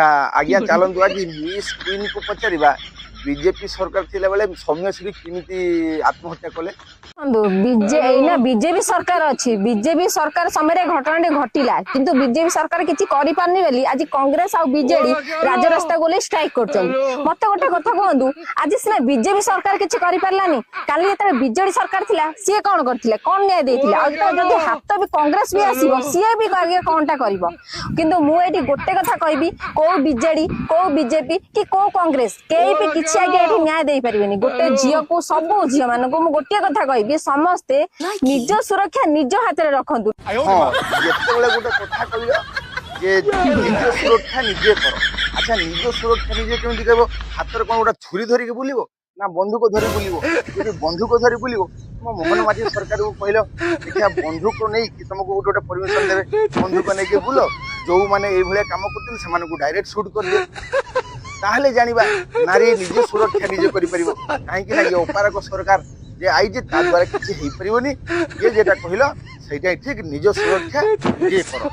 आज्ञा चलतु आज मिस क्वीन को पचार बीजेपी सरकार थिला बेले सौम्यश्री केमिति आत्महत्या कले बीजेपी सरकार अच्छी बीजेपी सरकार समय घटना घटिला किंतु बीजेपी सरकार किसी करि पारनी बेली आज कांग्रेस आ बीजेडी राजरास्ता गोले स्ट्राइक कर मत गोटे कथा कहतु आज सीना बीजेपी सरकार किसी करि पारलानी काली जेते बीजेडी सरकार थिला सी कौन करथिले कौन न्याय देथिले आ जदी हाथ भी कांग्रेस भी आसीबो सी भी आगे कोनटा करबो किंतु मु एठी गोटे कथा कहबी को बीजेडी को बीजेपी कि को कांग्रेस केही भी किछि आगे एठी न्याय देई परिबेनी गोटे झियो को सब झियो मान को मु गोटे कथा कहबी समस्ते निज सुरक्षा निज हाथ में रखंतु हां जेतेबेले गोटे कथा कहलियो जे निज सुरक्षा निजे करो अच्छा निज सुरक्षा निजे केमति कहबो हाथ रे कोन गोटा छुरी धरि के बुलिबो ना बंदूक धरि बुलिबो यदि बंदूक धरि बुलिबो तुम मोहन माझी सरकार को कहलो देखिया बंदूक नै कि तुमको गोटे गोटे परमिशन देबे बंदूक नै के बुलो जो माने एई भले काम करथिन से माने को डायरेक्ट शूट कर दे ताहले जानिबा नारी निज सुरक्षा निजे करि परिबो काहे कि ना ये अपारक सरकार जे आई जे ता द्वारा किछि हेई परिबोनी ये जेटा कहलो सेटा ठीक निज सुरक्षा निजे करो।